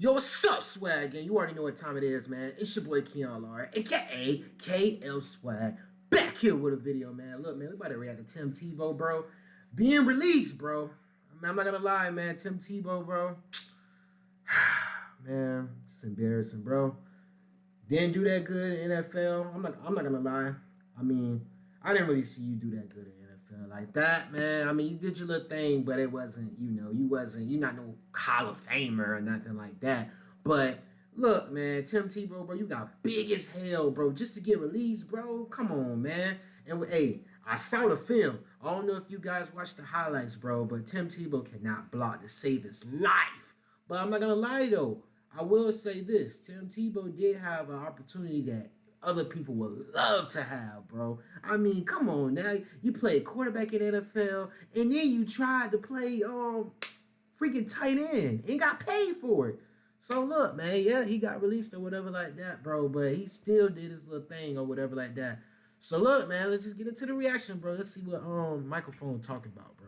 Yo, what's up, Swag? And you already know what time it is, man. It's your boy Keon Lar, aka KL Swag, back here with a video, man. Look, man, we about to react to Tim Tebow, bro. Being released, bro. I'm not gonna lie, man. Tim Tebow, bro. Man, it's embarrassing, bro. Didn't do that good in NFL. I'm not gonna lie. I mean, I didn't really see you do that good in NFL like that, man. I mean, you did your little thing, but it wasn't, you're not no Hall of Famer or nothing like that. But look, man, Tim Tebow, bro, you got big as hell, bro, just to get released, bro. Come on, man. And hey, I saw the film. I don't know if you guys watched the highlights, bro, but Tim Tebow cannot block to save his life. But I'm not gonna lie though. I will say this: Tim Tebow did have an opportunity that other people would love to have, bro. I mean, come on now. You played quarterback in NFL, and then you tried to play freaking tight end and got paid for it. So look, man, yeah, he got released or whatever like that, bro. But he still did his little thing or whatever like that. So look, man, let's just get into the reaction, bro. Let's see what microphone talking about, bro.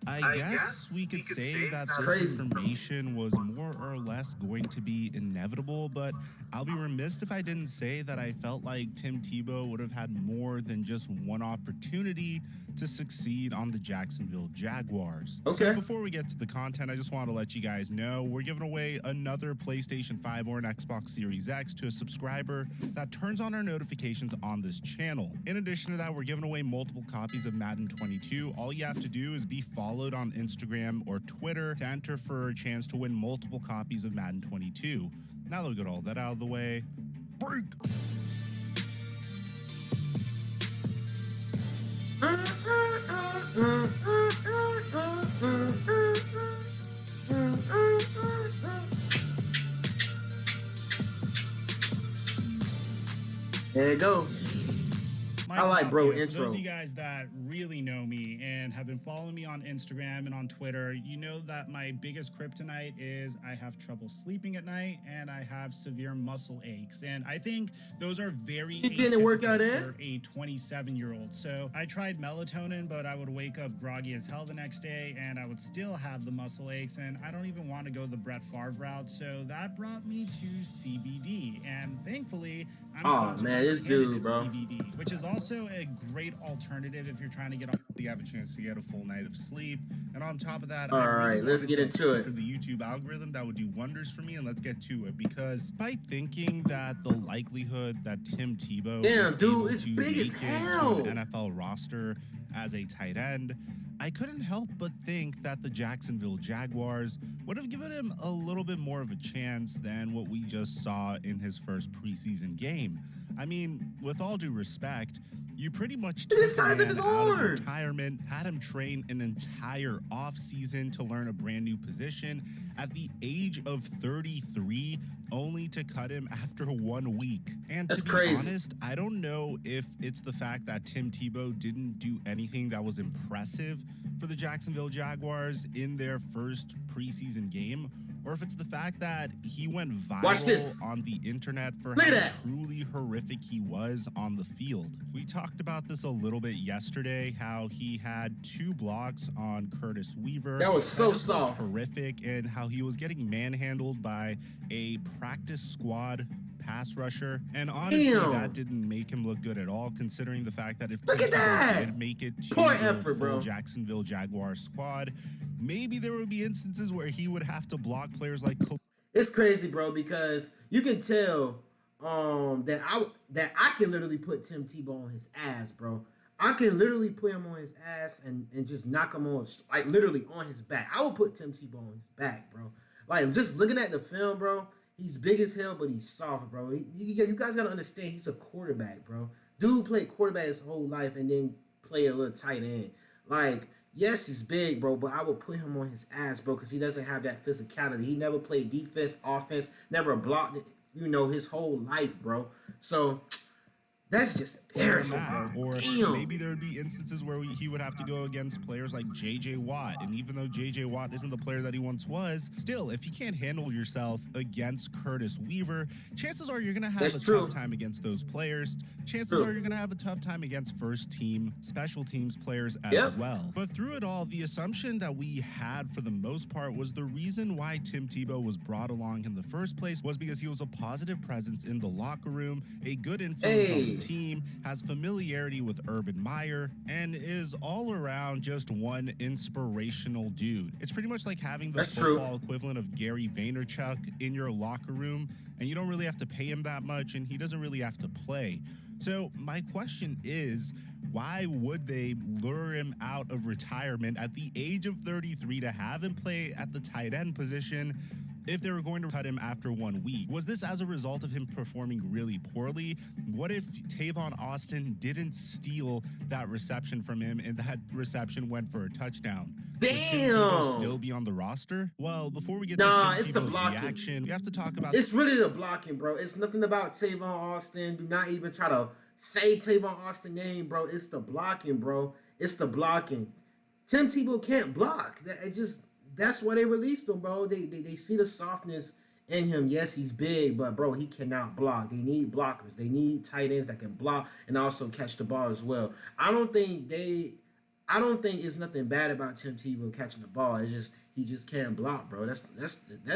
I guess we could say that this information was more or less going to be inevitable, but I'll be remiss if I didn't say that I felt like Tim Tebow would have had more than just one opportunity to succeed on the Jacksonville Jaguars. Okay. So before we get to the content, I just want to let you guys know we're giving away another PlayStation 5 or an Xbox Series X to a subscriber that turns on our notifications on this channel. In addition to that, we're giving away multiple copies of Madden 22. All you have to do is be followed on Instagram or Twitter to enter for a chance to win multiple copies of Madden 22. Now that we got all that out of the way, break! There you go. I like bro intro. For those of you guys that really know me and have been following me on Instagram and on Twitter, you know that my biggest kryptonite is I have trouble sleeping at night and I have severe muscle aches. And I think those are very atypical for a 27-year-old. So I tried melatonin, but I would wake up groggy as hell the next day and I would still have the muscle aches. And I don't even want to go the Brett Favre route. So that brought me to CBD. And thankfully, I'm sponsored by this dude, bro. CBD, which is also a great alternative if you're trying to get you have a chance to get a full night of sleep. And on top of that, let's get into it. For the YouTube algorithm, that would do wonders for me. And let's get to it, because by thinking that the likelihood that Tim Tebow is big as hell an NFL roster as a tight end, I couldn't help but think that the Jacksonville Jaguars would have given him a little bit more of a chance than what we just saw in his first preseason game. I mean, with all due respect, you pretty much took him out of retirement, had him train an entire offseason to learn a brand new position at the age of 33, only to cut him after 1 week. And to be honest, I don't know if it's the fact that Tim Tebow didn't do anything that was impressive for the Jacksonville Jaguars in their first preseason game, or if it's the fact that he went viral on the internet for how truly horrific he was on the field. We talked about this a little bit yesterday, how he had 2 blocks on Curtis Weaver. That was so soft. Horrific, and how he was getting manhandled by a practice squad pass rusher. And honestly, that didn't make him look good at all, considering the fact that if he did make it to the full Jacksonville Jaguars squad, maybe there would be instances where he would have to block players like... It's crazy, bro, because you can tell that I can literally put Tim Tebow on his ass, bro. I can literally put him on his ass and just knock him on, like, literally on his back. I would put Tim Tebow on his back, bro. Like, just looking at the film, bro, he's big as hell, but he's soft, bro. You guys got to understand, he's a quarterback, bro. Dude played quarterback his whole life and then play a little tight end. Like, yes, he's big, bro, but I would put him on his ass, bro, because he doesn't have that physicality. He never played defense, offense, never blocked it, his whole life, bro. So That's just embarrassing, bro. Or Damn. maybe there would be instances where he would have to go against players like J.J. Watt. And even though J.J. Watt isn't the player that he once was, still, if you can't handle yourself against Curtis Weaver, chances are you're going to have tough time against those players. Chances are you're going to have a tough time against first-team, special teams players as well. But through it all, the assumption that we had for the most part was the reason why Tim Tebow was brought along in the first place was because he was a positive presence in the locker room, a good influence on the team, has familiarity with Urban Meyer, and is all around just one inspirational dude. It's pretty much like having the football equivalent of Gary Vaynerchuk in your locker room, and you don't really have to pay him that much, and he doesn't really have to play. So my question is, why would they lure him out of retirement at the age of 33 to have him play at the tight end position if they were going to cut him after 1 week? Was this as a result of him performing really poorly? What if Tavon Austin didn't steal that reception from him and that reception went for a touchdown? Damn! Would Tim Tebow still be on the roster? Well, before we get to Tim Tebow's reaction, we have to talk about... It's really the blocking, bro. It's nothing about Tavon Austin. Do not even try to say Tavon Austin name, bro. It's the blocking, bro. It's the blocking. Tim Tebow can't block. That's why they released him, bro. They see the softness in him. Yes, he's big, but bro, he cannot block. They need blockers. They need tight ends that can block and also catch the ball as well. I don't think it's nothing bad about Tim Tebow catching the ball. It's just he just can't block, bro. That's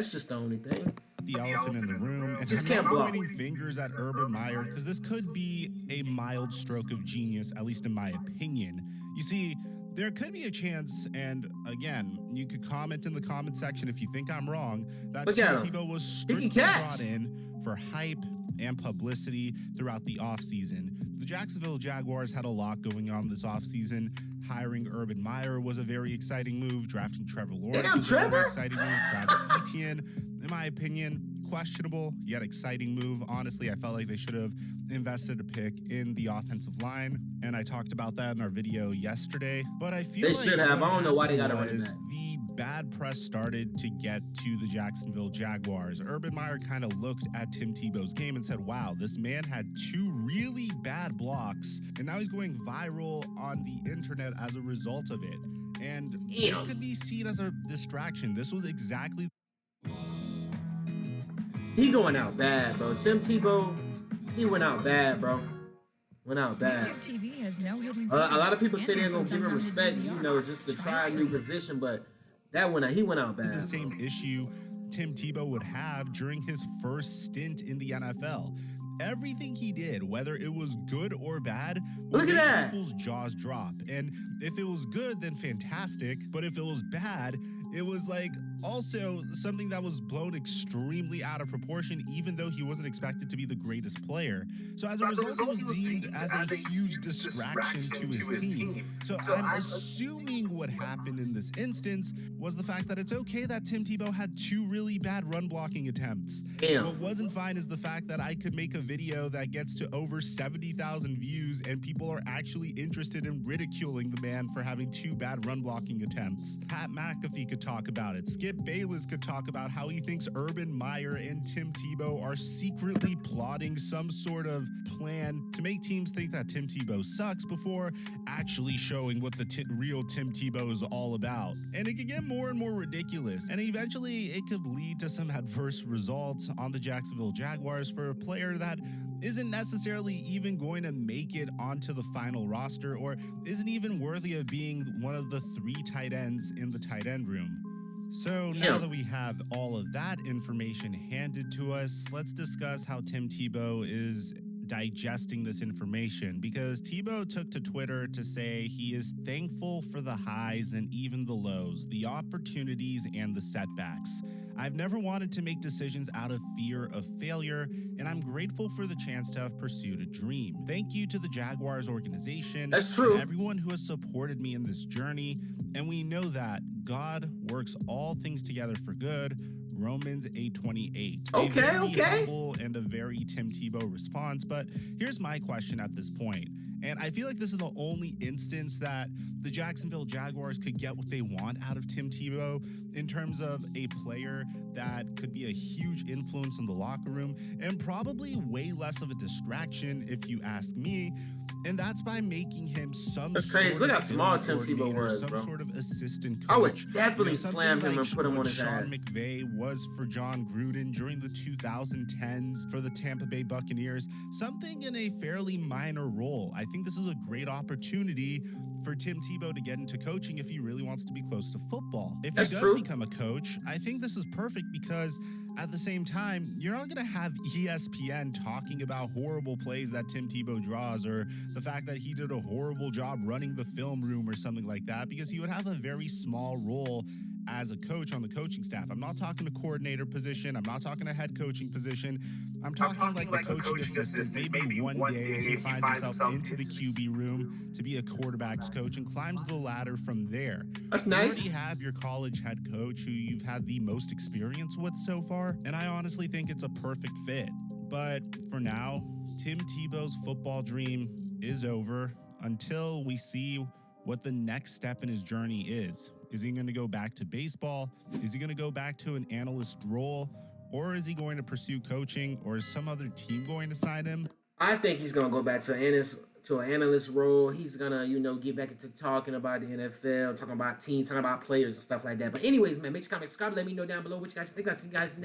just the only thing. The elephant in the room, and just can't block. Pointing fingers at Urban Meyer because this could be a mild stroke of genius, at least in my opinion. You see, there could be a chance, and again, you could comment in the comment section if you think I'm wrong, that Tim Tebow was strictly brought in for hype and publicity throughout the offseason. The Jacksonville Jaguars had a lot going on this offseason. Hiring Urban Meyer was a very exciting move. Drafting Trevor Lawrence was a very exciting move. Travis Etienne, in my opinion, questionable yet exciting move. Honestly, I felt like they should have invested a pick in the offensive line, and I talked about that in our video yesterday. But I feel they should have. I don't know why they got to run it. The bad press started to get to the Jacksonville Jaguars. Urban Meyer kind of looked at Tim Tebow's game and said, wow, this man had 2 really bad blocks, and now he's going viral on the internet as a result of it. And this could be seen as a distraction. This was exactly... He going out bad, bro. Tim Tebow, he went out bad, bro. Went out bad. TV has no hidden a lot of people say they're gonna give him respect, you know, just to try a new position, but he went out bad. The same issue Tim Tebow would have during his first stint in the NFL. Everything he did, whether it was good or bad, would make people's jaws drop. And if it was good, then fantastic. But if it was bad, it was like also something that was blown extremely out of proportion, even though he wasn't expected to be the greatest player. So as a result, it was deemed as a huge distraction to his team. So I'm assuming what happened in this instance was the fact that it's okay that Tim Tebow had 2 really bad run blocking attempts. What wasn't fine is the fact that I could make a video that gets to over 70,000 views and people are actually interested in ridiculing the man for having 2 bad run blocking attempts. Pat McAfee could talk about it. Skip Bayless could talk about how he thinks Urban Meyer and Tim Tebow are secretly plotting some sort of plan to make teams think that Tim Tebow sucks before actually showing what the real Tim Tebow is all about. And it could get more and more ridiculous. And eventually it could lead to some adverse results on the Jacksonville Jaguars for a player that isn't necessarily even going to make it onto the final roster or isn't even worthy of being one of the 3 tight ends in the tight end room. So now that we have all of that information handed to us, let's discuss how Tim Tebow is digesting this information, because Tebow took to Twitter to say he is thankful for the highs and even the lows, the opportunities and the setbacks. I've never wanted to make decisions out of fear of failure, and I'm grateful for the chance to have pursued a dream. Thank you to the Jaguars organization. That's true. And everyone who has supported me in this journey, and we know that God works all things together for good, Romans 8:28. A Okay, very okay. humble and a very Tim Tebow response, but here's my question at this point. And I feel like this is the only instance that the Jacksonville Jaguars could get what they want out of Tim Tebow in terms of a player that could be a huge influence in the locker room and probably way less of a distraction, if you ask me. And that's by making him some That's crazy. sort Look how of small film Tim Tebow coordinator, was, some bro. sort of assistant coach. I would definitely something slam him like and put him what on his Sean ass. McVay was for John Gruden during the 2010s for the Tampa Bay Buccaneers, something in a fairly minor role. I think this is a great opportunity for Tim Tebow to get into coaching if he really wants to be close to football. If That's he does true. become a coach, I think this is perfect because at the same time, you're not going to have ESPN talking about horrible plays that Tim Tebow draws or the fact that he did a horrible job running the film room or something like that, because he would have a very small role as a coach on the coaching staff. I'm not talking a coordinator position. I'm not talking a head coaching position. I'm talking like a coaching assistant. Maybe one day he finds himself into the QB room to be a quarterback's coach and climbs the ladder from there. That's You nice. already have your college head coach who you've had the most experience with so far, and I honestly think it's a perfect fit. But for now, Tim Tebow's football dream is over until we see what the next step in his journey is. Is he going to go back to baseball? Is he going to go back to an analyst role? Or is he going to pursue coaching? Or is some other team going to sign him? I think he's gonna go back to an analyst role. He's gonna, get back into talking about the NFL, talking about teams, talking about players and stuff like that. But anyways, man, make sure you comment, subscribe, let me know down below what you guys think. I see you guys next.